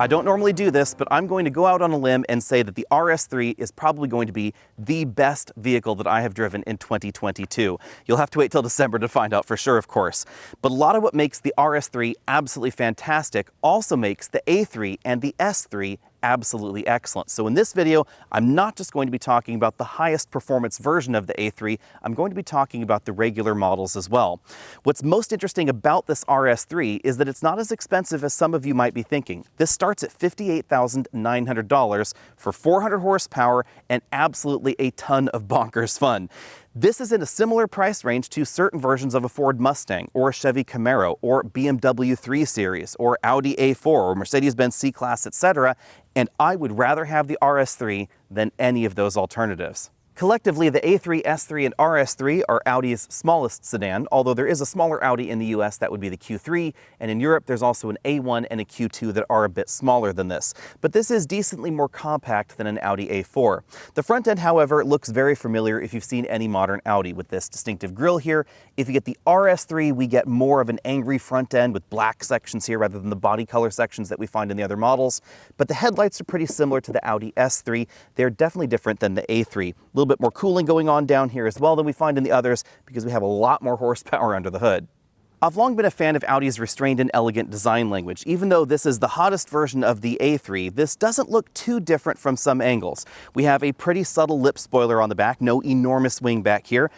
I don't normally do this, but I'm going to go out on a limb and say that the RS3 is probably going to be the best vehicle that I have driven in 2022. You'll have to wait till December to find out for sure, of course. But a lot of what makes the RS3 absolutely fantastic also makes the A3 and the S3 absolutely excellent. So in this video, I'm not just going to be talking about the highest performance version of the A3, I'm going to be talking about the regular models as well. What's most interesting about this RS3 is that it's not as expensive as some of you might be thinking. This starts at $58,900 for 400 horsepower and absolutely a ton of bonkers fun. This is in a similar price range to certain versions of a Ford Mustang, or a Chevy Camaro, or BMW 3 Series, or Audi A4, or Mercedes C-Class, etc., and I would rather have the RS3 than any of those alternatives. Collectively, the A3, S3, and RS3 are Audi's smallest sedan, although there is a smaller Audi in the US that would be the Q3, and in Europe there's also an A1 and a Q2 that are a bit smaller than this. But this is decently more compact than an Audi A4. The front end, however, looks very familiar if you've seen any modern Audi with this distinctive grille here. If you get the RS3, we get more of an angry front end with black sections here rather than the body color sections that we find in the other models. But the headlights are pretty similar to the Audi S3. They're definitely different than the A3. A little bit more cooling going on down here as well than we find in the others because we have a lot more horsepower under the hood. I've long been a fan of Audi's restrained and elegant design language. Even though this is the hottest version of the A3, this doesn't look too different from some angles. We have a pretty subtle lip spoiler on the back, no enormous wing back here.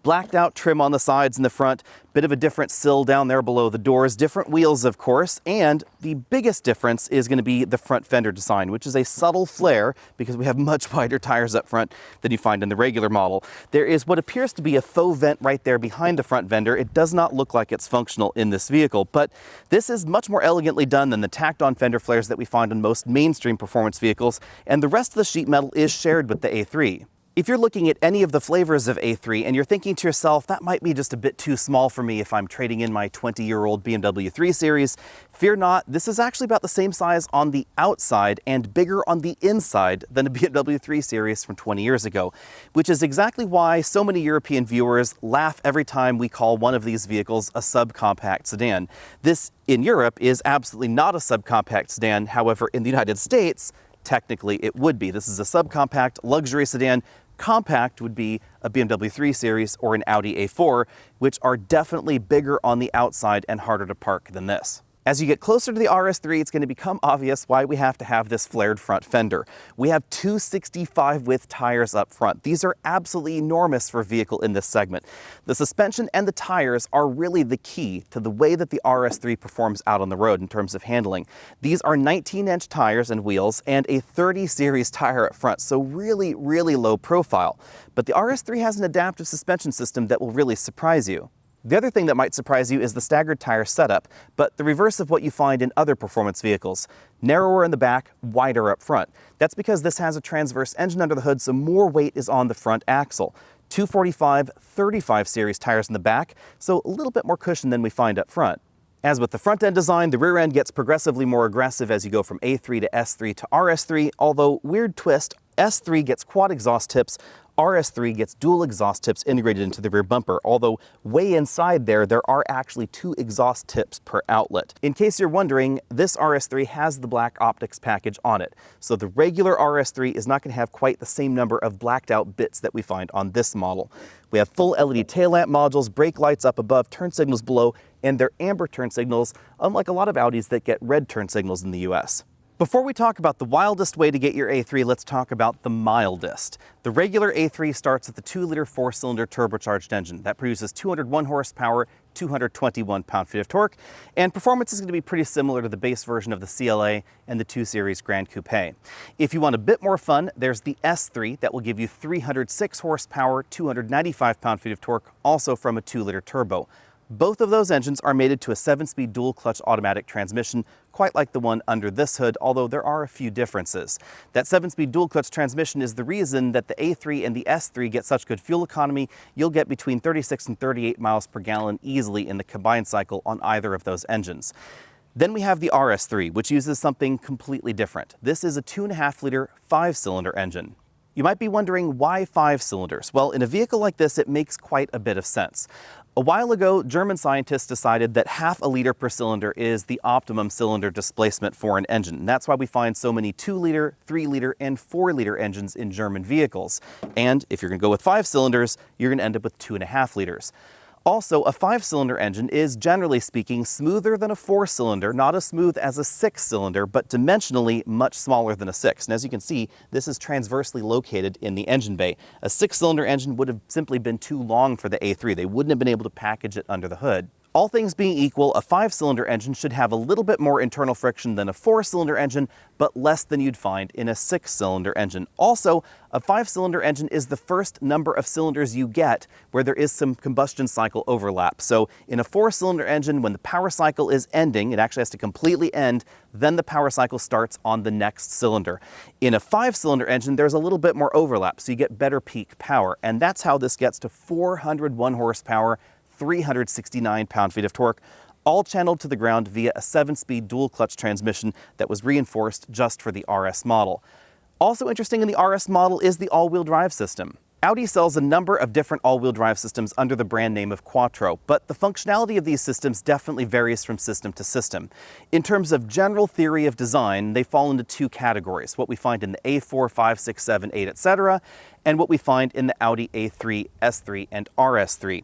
Blacked out trim on the sides and the front, bit of a different sill down there below the doors, different wheels of course, and the biggest difference is going to be the front fender design, which is a subtle flare because we have much wider tires up front than you find in the regular model. There is what appears to be a faux vent right there behind the front fender. It does not look like it's functional in this vehicle, but this is much more elegantly done than the tacked-on fender flares that we find in most mainstream performance vehicles, and the rest of the sheet metal is shared with the A3. If you're looking at any of the flavors of A3 and you're thinking to yourself, that might be just a bit too small for me if I'm trading in my 20-year-old BMW 3 Series, fear not, this is actually about the same size on the outside and bigger on the inside than a BMW 3 Series from 20 years ago, which is exactly why so many European viewers laugh every time we call one of these vehicles a subcompact sedan. This, in Europe, is absolutely not a subcompact sedan. However, in the United States, technically it would be. This is a subcompact luxury sedan. Compact would be a BMW 3 Series or an Audi A4, which are definitely bigger on the outside and harder to park than this. As you get closer to the RS3, it's going to become obvious why we have to have this flared front fender. We have 265 width tires up front. These are absolutely enormous for a vehicle in this segment. The suspension and the tires are really the key to the way that the RS3 performs out on the road in terms of handling. These are 19-inch tires and wheels and a 30 series tire up front, so really, really low profile. But the RS3 has an adaptive suspension system that will really surprise you. The other thing that might surprise you is the staggered tire setup, but the reverse of what you find in other performance vehicles. Narrower in the back, wider up front. That's because this has a transverse engine under the hood, so more weight is on the front axle. 245/35 series tires in the back, so a little bit more cushion than we find up front. As with the front end design, the rear end gets progressively more aggressive as you go from A3 to S3 to RS3, although weird twist, S3 gets quad exhaust tips, RS3 gets dual exhaust tips integrated into the rear bumper, although way inside there are actually 2 exhaust tips per outlet. In case you're wondering, this RS3 has the black optics package on it, so the regular RS3 is not going to have quite the same number of blacked out bits that we find on this model. We have full LED tail lamp modules, brake lights up above, turn signals below, and they're amber turn signals, unlike a lot of Audis that get red turn signals in the US. Before we talk about the wildest way to get your A3, let's talk about the mildest. The regular A3 starts with the 2-liter 4-cylinder turbocharged engine that produces 201 horsepower, 221 pound-feet of torque, and performance is going to be pretty similar to the base version of the CLA and the 2 Series Grand Coupe. If you want a bit more fun, there's the S3 that will give you 306 horsepower, 295 pound-feet of torque, also from a 2-liter turbo. Both of those engines are mated to a 7-speed dual-clutch automatic transmission, quite like the one under this hood, although there are a few differences. That 7-speed dual-clutch transmission is the reason that the A3 and the S3 get such good fuel economy. You'll get between 36 and 38 miles per gallon easily in the combined cycle on either of those engines. Then we have the RS3, which uses something completely different. This is a 2.5-liter 5-cylinder engine. You might be wondering why 5 cylinders? Well, in a vehicle like this, it makes quite a bit of sense. A while ago, German scientists decided that ½ a liter per cylinder is the optimum cylinder displacement for an engine. And that's why we find so many 2-liter, 3-liter, and 4-liter engines in German vehicles. And if you're going to go with 5 cylinders, you're going to end up with 2.5 liters. Also, a 5-cylinder engine is, generally speaking, smoother than a 4-cylinder, not as smooth as a 6-cylinder, but dimensionally much smaller than a 6. And as you can see, this is transversely located in the engine bay. A 6-cylinder engine would have simply been too long for the A3. They wouldn't have been able to package it under the hood. All things being equal, a 5-cylinder engine should have a little bit more internal friction than a 4-cylinder engine, but less than you'd find in a 6-cylinder engine. Also, a 5-cylinder engine is the first number of cylinders you get where there is some combustion cycle overlap. So in a 4-cylinder engine, when the power cycle is ending, it actually has to completely end, then the power cycle starts on the next cylinder. In a 5-cylinder engine, there's a little bit more overlap, so you get better peak power. And that's how this gets to 401 horsepower, 369 pound-feet of torque, all channeled to the ground via a 7-speed dual-clutch transmission that was reinforced just for the RS model. Also interesting in the RS model is the all-wheel drive system. Audi sells a number of different all-wheel drive systems under the brand name of Quattro, but the functionality of these systems definitely varies from system to system. In terms of general theory of design, they fall into 2 categories: what we find in the A4, 5, 6, 7, 8, etc., and what we find in the Audi A3, S3, and RS3.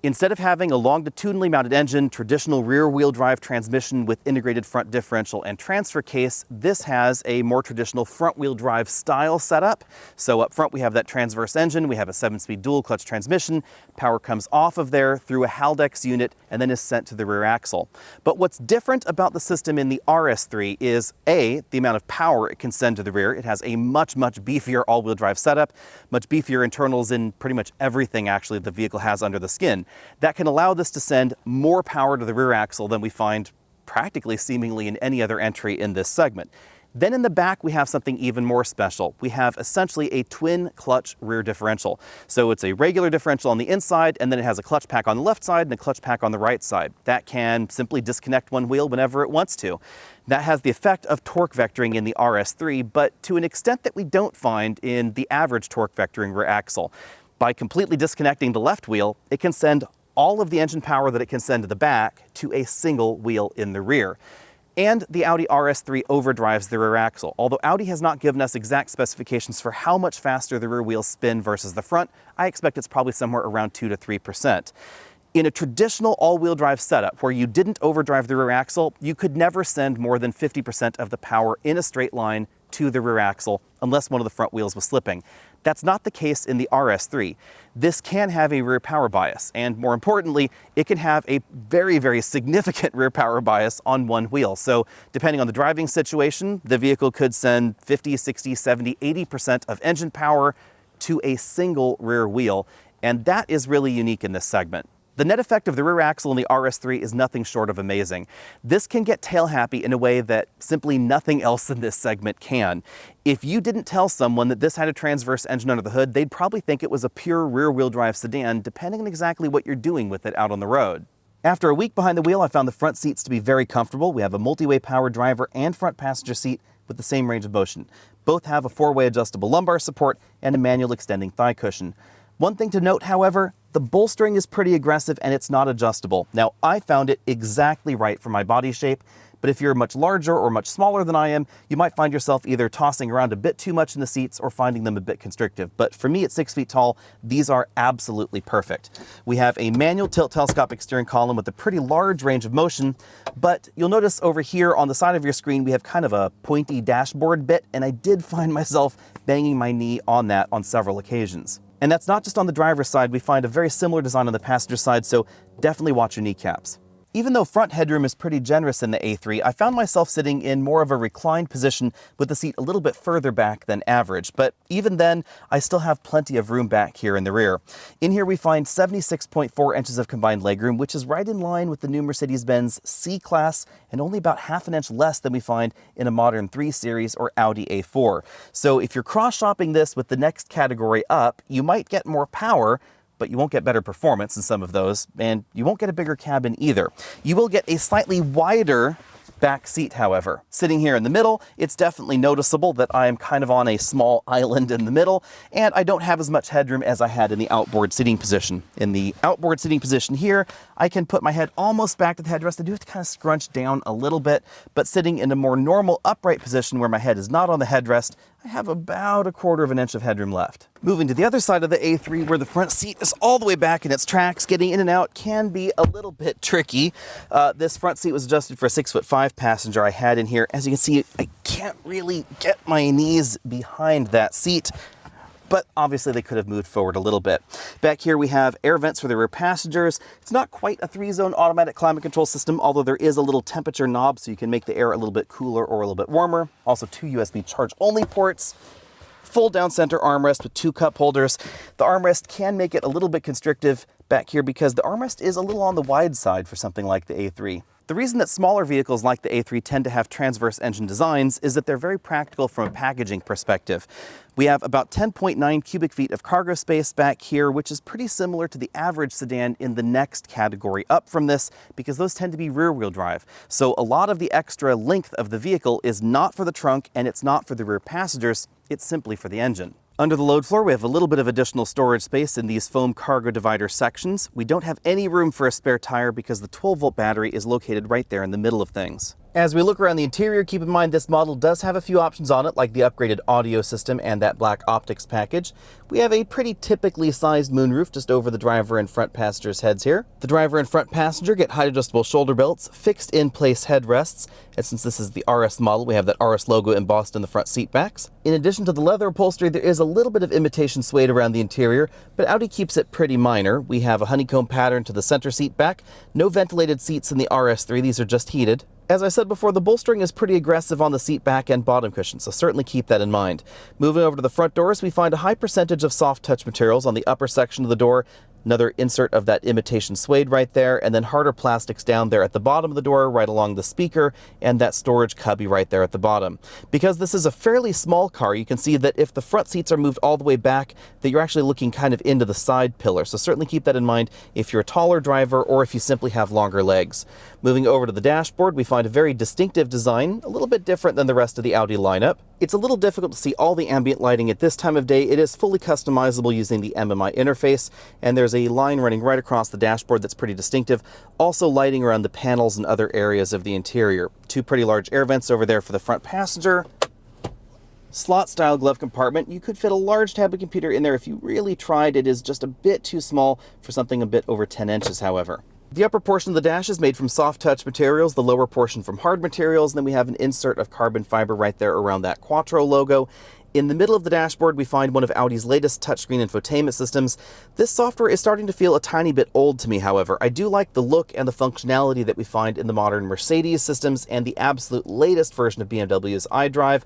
Instead of having a longitudinally mounted engine, traditional rear-wheel drive transmission with integrated front differential and transfer case, this has a more traditional front-wheel drive style setup. So up front we have that transverse engine, we have a 7-speed dual-clutch transmission, power comes off of there through a Haldex unit and then is sent to the rear axle. But what's different about the system in the RS3 is A, the amount of power it can send to the rear. It has a much beefier all-wheel drive setup, much beefier internals in pretty much everything actually the vehicle has under the skin. That can allow this to send more power to the rear axle than we find practically seemingly in any other entry in this segment. Then in the back, we have something even more special. We have essentially a twin clutch rear differential. So it's a regular differential on the inside, and then it has a clutch pack on the left side and a clutch pack on the right side. That can simply disconnect one wheel whenever it wants to. That has the effect of torque vectoring in the RS3, but to an extent that we don't find in the average torque vectoring rear axle. By completely disconnecting the left wheel, it can send all of the engine power that it can send to the back to a single wheel in the rear. And the Audi RS3 overdrives the rear axle. Although Audi has not given us exact specifications for how much faster the rear wheels spin versus the front, I expect it's probably somewhere around 2 to 3%. In a traditional all-wheel drive setup where you didn't overdrive the rear axle, you could never send more than 50% of the power in a straight line to the rear axle unless one of the front wheels was slipping. That's not the case in the RS3. This can have a rear power bias, and more importantly, it can have a very significant rear power bias on one wheel. So depending on the driving situation, the vehicle could send 50, 60, 70, 80% of engine power to a single rear wheel, and that is really unique in this segment. The net effect of the rear axle in the RS3 is nothing short of amazing. This can get tail happy in a way that simply nothing else in this segment can. If you didn't tell someone that this had a transverse engine under the hood, they'd probably think it was a pure rear-wheel drive sedan, depending on exactly what you're doing with it out on the road. After a week behind the wheel, I found the front seats to be very comfortable. We have a multi-way power driver and front passenger seat with the same range of motion. Both have a 4-way adjustable lumbar support and a manual extending thigh cushion. One thing to note, however, the bolstering is pretty aggressive and it's not adjustable. Now, I found it exactly right for my body shape, but if you're much larger or much smaller than I am, you might find yourself either tossing around a bit too much in the seats or finding them a bit constrictive. But for me at 6 feet tall, these are absolutely perfect. We have a manual tilt telescopic steering column with a pretty large range of motion, but you'll notice over here on the side of your screen, we have kind of a pointy dashboard bit, and I did find myself banging my knee on that on several occasions. And that's not just on the driver's side, we find a very similar design on the passenger side, so definitely watch your kneecaps. Even though front headroom is pretty generous in the A3, I found myself sitting in more of a reclined position with the seat a little bit further back than average. But even then, I still have plenty of room back here in the rear. In here we find 76.4 inches of combined legroom, which is right in line with the new Mercedes-Benz C-Class and only about ½ an inch less than we find in a modern 3 Series or Audi A4. So if you're cross-shopping this with the next category up, you might get more power, but you won't get better performance in some of those, and you won't get a bigger cabin either. You will get a slightly wider back seat, however. Sitting here in the middle, it's definitely noticeable that I am kind of on a small island in the middle, and I don't have as much headroom as I had in the outboard seating position. In the outboard seating position here, I can put my head almost back to the headrest. I do have to kind of scrunch down a little bit, but sitting in a more normal upright position where my head is not on the headrest, I have about 1/4 inch of headroom left. Moving to the other side of the A3 where the front seat is all the way back in its tracks, getting in and out can be a little bit tricky. This front seat was adjusted for a 6'5" passenger I had in here. As you can see, I can't really get my knees behind that seat, but obviously they could have moved forward a little bit. Back here we have air vents for the rear passengers. It's not quite a 3-zone automatic climate control system, although there is a little temperature knob so you can make the air a little bit cooler or a little bit warmer. Also 2 USB charge-only ports. Full down center armrest with 2 cup holders. The armrest can make it a little bit constrictive back here because the armrest is a little on the wide side for something like the A3. The reason that smaller vehicles like the A3 tend to have transverse engine designs is that they're very practical from a packaging perspective. We have about 10.9 cubic feet of cargo space back here, which is pretty similar to the average sedan in the next category up from this, because those tend to be rear-wheel drive. So a lot of the extra length of the vehicle is not for the trunk and it's not for the rear passengers, it's simply for the engine. Under the load floor, we have a little bit of additional storage space in these foam cargo divider sections. We don't have any room for a spare tire because the 12-volt battery is located right there in the middle of things. As we look around the interior, keep in mind this model does have a few options on it, like the upgraded audio system and that black optics package. We have a pretty typically sized moonroof just over the driver and front passengers' heads here. The driver and front passenger get height adjustable shoulder belts, fixed in place headrests, and since this is the RS model, we have that RS logo embossed in the front seat backs. In addition to the leather upholstery, there is a little bit of imitation suede around the interior, but Audi keeps it pretty minor. We have a honeycomb pattern to the center seat back, no ventilated seats in the RS3, these are just heated. As I said before, the bolstering is pretty aggressive on the seat back and bottom cushion, so certainly keep that in mind. Moving over to the front doors, we find a high percentage of soft touch materials on the upper section of the door. Another insert of that imitation suede right there, and then harder plastics down there at the bottom of the door, right along the speaker, and that storage cubby right there at the bottom. Because this is a fairly small car, you can see that if the front seats are moved all the way back, that you're actually looking kind of into the side pillar. So certainly keep that in mind if you're a taller driver or if you simply have longer legs. Moving over to the dashboard, we find a very distinctive design, a little bit different than the rest of the Audi lineup. It's a little difficult to see all the ambient lighting at this time of day. It is fully customizable using the MMI interface, and there's a line running right across the dashboard that's pretty distinctive. Also lighting around the panels and other areas of the interior. 2 pretty large air vents over there for the front passenger. Slot-style glove compartment. You could fit a large tablet computer in there if you really tried. It is just a bit too small for something a bit over 10 inches, however. The upper portion of the dash is made from soft touch materials, the lower portion from hard materials, and then we have an insert of carbon fiber right there around that Quattro logo. In the middle of the dashboard, we find one of Audi's latest touchscreen infotainment systems. This software is starting to feel a tiny bit old to me, however. I do like the look and the functionality that we find in the modern Mercedes systems and the absolute latest version of BMW's iDrive.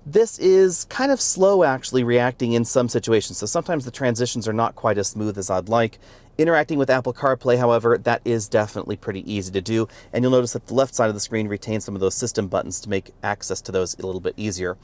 This is kind of slow actually reacting in some situations, so sometimes the transitions are not quite as smooth as I'd like. Interacting with Apple CarPlay, however, that is definitely pretty easy to do, and you'll notice that the left side of the screen retains some of those system buttons to make access to those a little bit easier.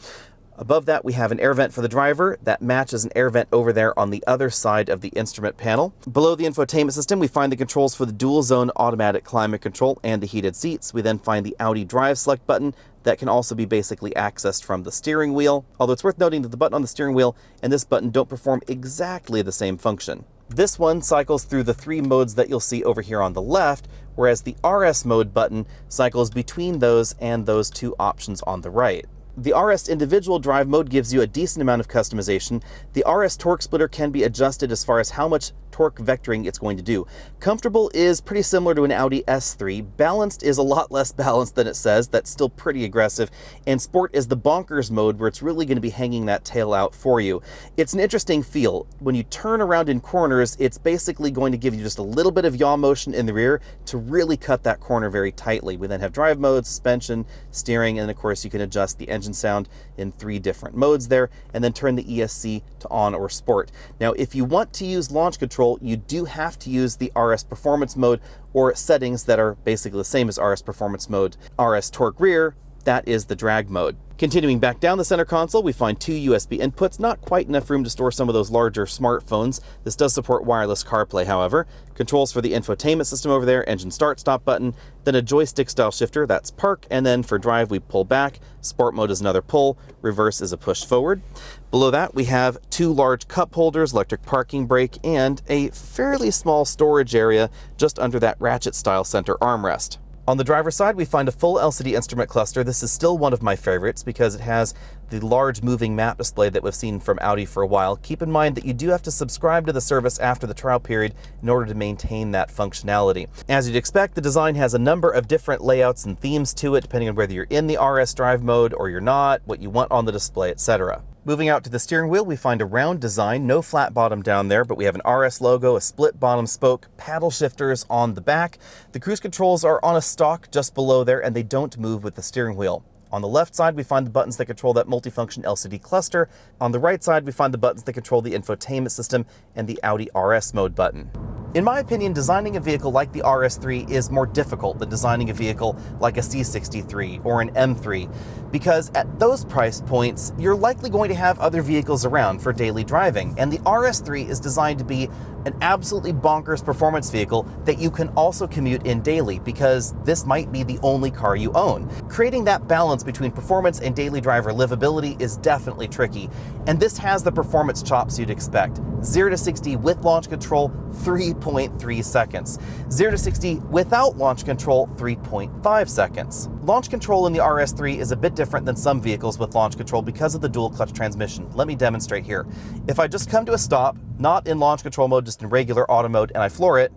Above that, we have an air vent for the driver that matches an air vent over there on the other side of the instrument panel. Below the infotainment system, we find the controls for the dual zone automatic climate control and the heated seats. We then find the Audi Drive Select button that can also be basically accessed from the steering wheel, although it's worth noting that the button on the steering wheel and this button don't perform exactly the same function. This one cycles through the 3 modes that you'll see over here on the left, whereas the RS mode button cycles between those and those 2 options on the right. The RS individual drive mode gives you a decent amount of customization. The RS torque splitter can be adjusted as far as how much torque vectoring it's going to do. Comfortable is pretty similar to an Audi S3. Balanced is a lot less balanced than it says. That's still pretty aggressive. And Sport is the bonkers mode where it's really going to be hanging that tail out for you. It's an interesting feel. When you turn around in corners, it's basically going to give you just a little bit of yaw motion in the rear to really cut that corner very tightly. We then have drive mode, suspension, steering, and of course you can adjust the engine sound in 3 different modes there, and then turn the ESC to on or sport. Now, if you want to use launch control, you do have to use the RS performance mode or settings that are basically the same as RS performance mode. RS torque rear, that is the drag mode. Continuing back down the center console, we find 2 USB inputs, not quite enough room to store some of those larger smartphones. This does support wireless CarPlay, however. Controls for the infotainment system over there, engine start-stop button, then a joystick-style shifter, that's park, and then for drive we pull back, sport mode is another pull, reverse is a push forward. Below that we have 2 large cup holders, electric parking brake, and a fairly small storage area just under that ratchet-style center armrest. On the driver's side, we find a full LCD instrument cluster. This is still one of my favorites because it has the large moving map display that we've seen from Audi for a while. Keep in mind that you do have to subscribe to the service after the trial period in order to maintain that functionality. As you'd expect, the design has a number of different layouts and themes to it, depending on whether you're in the RS drive mode or you're not, what you want on the display, etc. Moving out to the steering wheel, we find a round design, no flat bottom down there, but we have an RS logo, a split bottom spoke, paddle shifters on the back. The cruise controls are on a stalk just below there, and they don't move with the steering wheel. On the left side, we find the buttons that control that multifunction LCD cluster. On the right side, we find the buttons that control the infotainment system and the Audi RS mode button. In my opinion, designing a vehicle like the RS3 is more difficult than designing a vehicle like a C63 or an M3, because at those price points, you're likely going to have other vehicles around for daily driving, and the RS3 is designed to be an absolutely bonkers performance vehicle that you can also commute in daily, because this might be the only car you own. Creating that balance between performance and daily driver livability is definitely tricky, and this has the performance chops you'd expect. 0 to 60 with launch control, 3.3 seconds. 0 to 60 without launch control, 3.5 seconds. Launch control in the RS3 is a bit different than some vehicles with launch control because of the dual clutch transmission. Let me demonstrate here. If I just come to a stop, not in launch control mode, just in regular auto mode, and I floor it,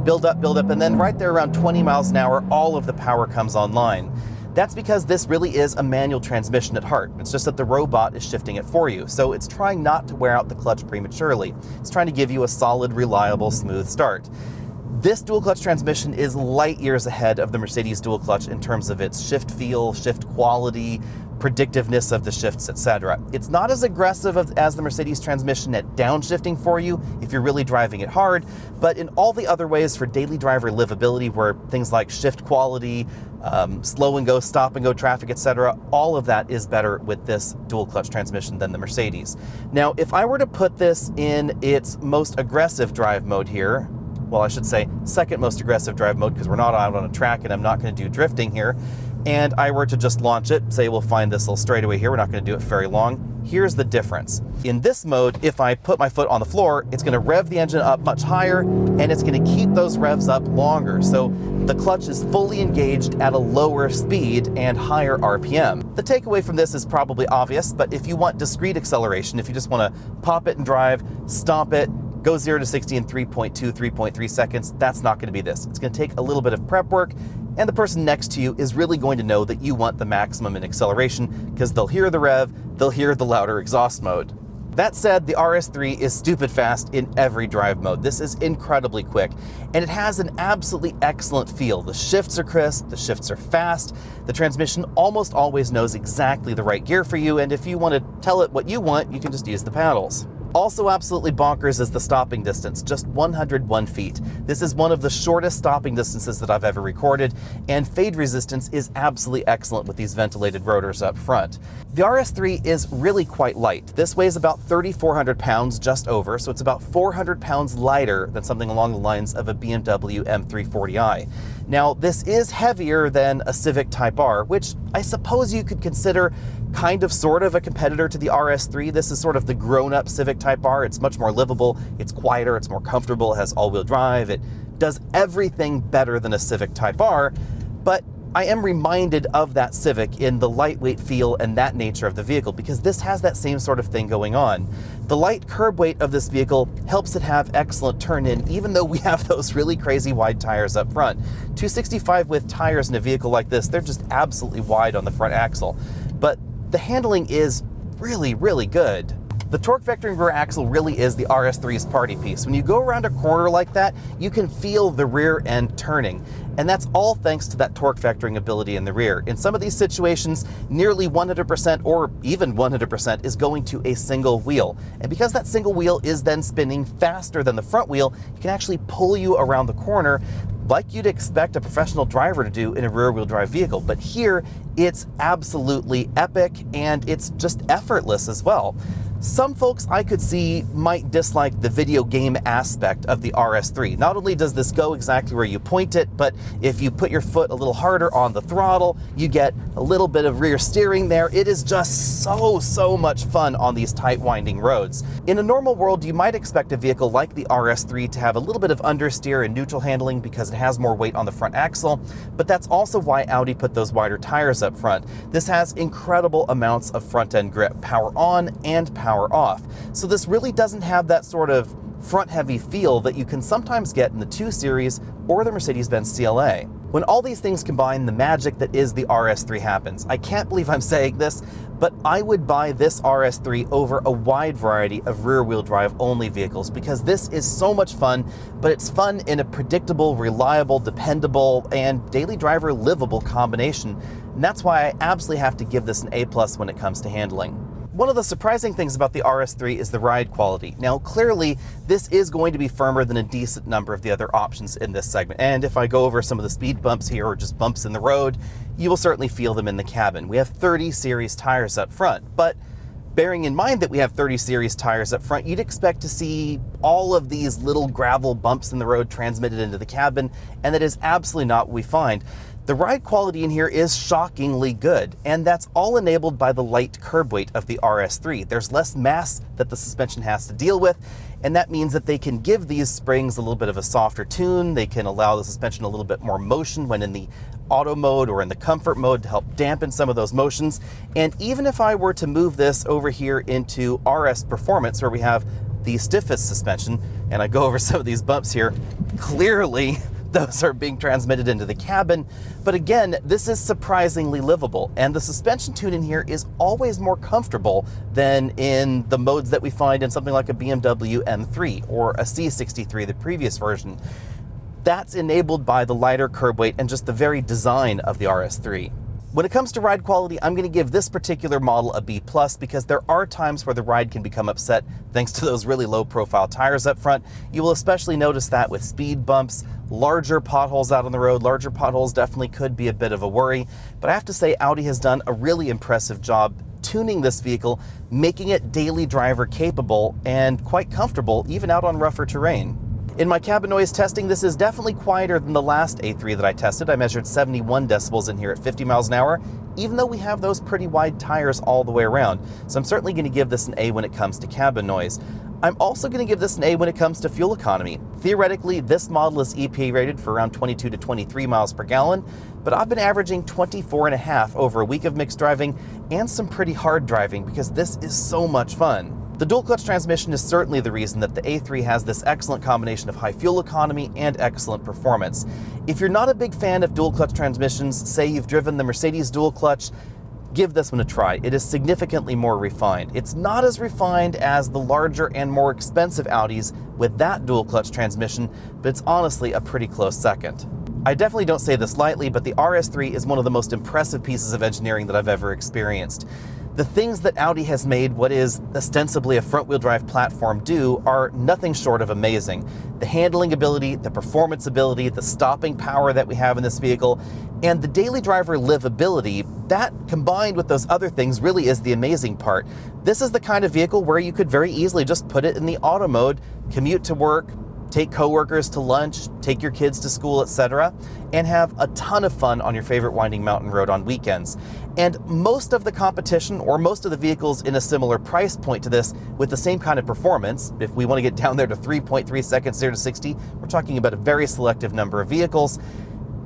build up, and then right there around 20 miles an hour, all of the power comes online. That's because this really is a manual transmission at heart. It's just that the robot is shifting it for you. So it's trying not to wear out the clutch prematurely. It's trying to give you a solid, reliable, smooth start. This dual clutch transmission is light years ahead of the Mercedes dual clutch in terms of its shift feel, shift quality, predictiveness of the shifts, etc. It's not as aggressive as the Mercedes transmission at downshifting for you if you're really driving it hard, but in all the other ways for daily driver livability, where things like shift quality, slow and go, stop and go traffic, etc., all of that is better with this dual clutch transmission than the Mercedes. Now, if I were to put this in its most aggressive drive mode here, well, I should say second most aggressive drive mode, because we're not out on a track and I'm not going to do drifting here, and I were to just launch it, say we'll find this little straightaway here, we're not going to do it very long. Here's the difference. In this mode, if I put my foot on the floor, it's going to rev the engine up much higher, and it's going to keep those revs up longer. So the clutch is fully engaged at a lower speed and higher RPM. The takeaway from this is probably obvious, but if you want discrete acceleration, if you just want to pop it and drive, stomp it, go 0 to 60 in 3.2, 3.3 seconds, that's not going to be this. It's going to take a little bit of prep work, and the person next to you is really going to know that you want the maximum in acceleration, because they'll hear the rev, they'll hear the louder exhaust mode. That said, the RS3 is stupid fast in every drive mode. This is incredibly quick, and it has an absolutely excellent feel. The shifts are crisp, the shifts are fast, the transmission almost always knows exactly the right gear for you, and if you want to tell it what you want, you can just use the paddles. Also absolutely bonkers is the stopping distance, just 101 feet. This is one of the shortest stopping distances that I've ever recorded, and fade resistance is absolutely excellent with these ventilated rotors up front. The RS3 is really quite light. This weighs about 3,400 pounds, just over, so it's about 400 pounds lighter than something along the lines of a BMW M3 40i. Now, this is heavier than a Civic Type R, which I suppose you could consider kind of sort of a competitor to the RS3. This is sort of the grown-up Civic Type R. It's much more livable, it's quieter, it's more comfortable, it has all-wheel drive, it does everything better than a Civic Type R, but I am reminded of that Civic in the lightweight feel and that nature of the vehicle, because this has that same sort of thing going on. The light curb weight of this vehicle helps it have excellent turn-in, even though we have those really crazy wide tires up front. 265 width tires in a vehicle like this, they're just absolutely wide on the front axle. But the handling is really, really good. The torque vectoring rear axle really is the RS3's party piece. When you go around a corner like that, you can feel the rear end turning. And that's all thanks to that torque vectoring ability in the rear. In some of these situations, nearly 100% or even 100% is going to a single wheel. And because that single wheel is then spinning faster than the front wheel, it can actually pull you around the corner. like you'd expect a professional driver to do in a rear-wheel drive vehicle. But here, it's absolutely epic, and it's just effortless as well. Some folks I could see might dislike the video game aspect of the RS3. Not only does this go exactly where you point it, but if you put your foot a little harder on the throttle, you get a little bit of rear steering there. It is just so much fun on these tight winding roads. In a normal world, you might expect a vehicle like the RS3 to have a little bit of understeer and neutral handling because it has more weight on the front axle, but that's also why Audi put those wider tires up front. This has incredible amounts of front-end grip, power on and power off. So this really doesn't have that sort of front-heavy feel that you can sometimes get in the 2 Series or the Mercedes-Benz CLA. When all these things combine, the magic that is the RS3 happens. I can't believe I'm saying this, but I would buy this RS3 over a wide variety of rear-wheel drive only vehicles because this is so much fun, but it's fun in a predictable, reliable, dependable, and daily driver livable combination. And that's why I absolutely have to give this an A+ when it comes to handling. One of the surprising things about the RS3 is the ride quality. Now, clearly, this is going to be firmer than a decent number of the other options in this segment. And if I go over some of the speed bumps here or just bumps in the road, you will certainly feel them in the cabin. We have 30 Series tires up front, but bearing in mind that we have 30 Series tires up front, you'd expect to see all of these little gravel bumps in the road transmitted into the cabin, and that is absolutely not what we find. The ride quality in here is shockingly good, and that's all enabled by the light curb weight of the RS3. There's less mass that the suspension has to deal with, and that means that they can give these springs a little bit of a softer tune. They can allow the suspension a little bit more motion when in the auto mode or in the comfort mode to help dampen some of those motions. And even if I were to move this over here into RS Performance, where we have the stiffest suspension, and I go over some of these bumps here, clearly those are being transmitted into the cabin. But again, this is surprisingly livable, and the suspension tune in here is always more comfortable than in the modes that we find in something like a BMW M3 or a C63, the previous version. That's enabled by the lighter curb weight and just the very design of the RS3. When it comes to ride quality, I'm going to give this particular model a B+ because there are times where the ride can become upset thanks to those really low profile tires up front. You will especially notice that with speed bumps, larger potholes out on the road. Larger potholes definitely could be a bit of a worry, but I have to say Audi has done a really impressive job tuning this vehicle, making it daily driver capable and quite comfortable even out on rougher terrain. In my cabin noise testing, this is definitely quieter than the last A3 that I tested. I measured 71 decibels in here at 50 miles an hour, even though we have those pretty wide tires all the way around. So I'm certainly going to give this an A when it comes to cabin noise. I'm also going to give this an A when it comes to fuel economy. Theoretically, this model is EPA rated for around 22 to 23 miles per gallon, but I've been averaging 24.5 over a week of mixed driving and some pretty hard driving because this is so much fun. The dual clutch transmission is certainly the reason that the A3 has this excellent combination of high fuel economy and excellent performance. If you're not a big fan of dual clutch transmissions, say you've driven the Mercedes dual clutch, give this one a try. It is significantly more refined. It's not as refined as the larger and more expensive Audis with that dual clutch transmission, but it's honestly a pretty close second. I definitely don't say this lightly, but the RS3 is one of the most impressive pieces of engineering that I've ever experienced. The things that Audi has made what is ostensibly a front-wheel drive platform do are nothing short of amazing. The handling ability, the performance ability, the stopping power that we have in this vehicle, and the daily driver livability, that combined with those other things really is the amazing part. This is the kind of vehicle where you could very easily just put it in the auto mode, commute to work, take coworkers to lunch, take your kids to school, etc., and have a ton of fun on your favorite winding mountain road on weekends. And most of the competition, or most of the vehicles in a similar price point to this with the same kind of performance, if we want to get down there to 3.3 seconds 0 to 60, we're talking about a very selective number of vehicles.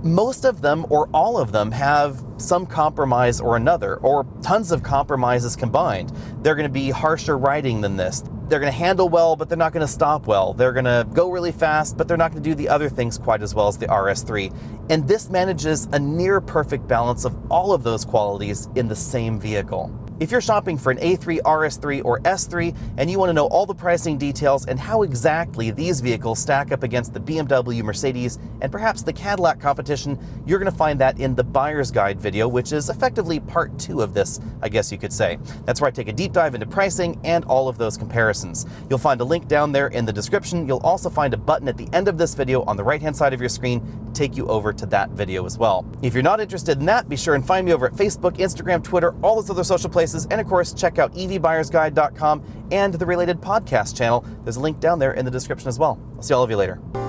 Most of them, or all of them, have some compromise or another, or tons of compromises combined. They're going to be harsher riding than this. They're going to handle well, but they're not going to stop well. They're going to go really fast, but they're not going to do the other things quite as well as the RS3. And this manages a near perfect balance of all of those qualities in the same vehicle. If you're shopping for an A3, RS3, or S3, and you want to know all the pricing details and how exactly these vehicles stack up against the BMW, Mercedes, and perhaps the Cadillac competition, you're going to find that in the Buyer's Guide video, which is effectively part 2 of this, I guess you could say. That's where I take a deep dive into pricing and all of those comparisons. You'll find a link down there in the description. You'll also find a button at the end of this video on the right-hand side of your screen take you over to that video as well. If you're not interested in that, be sure and find me over at Facebook, Instagram, Twitter, all those other social places, and of course, check out evbuyersguide.com and the related podcast channel. There's a link down there in the description as well. I'll see all of you later.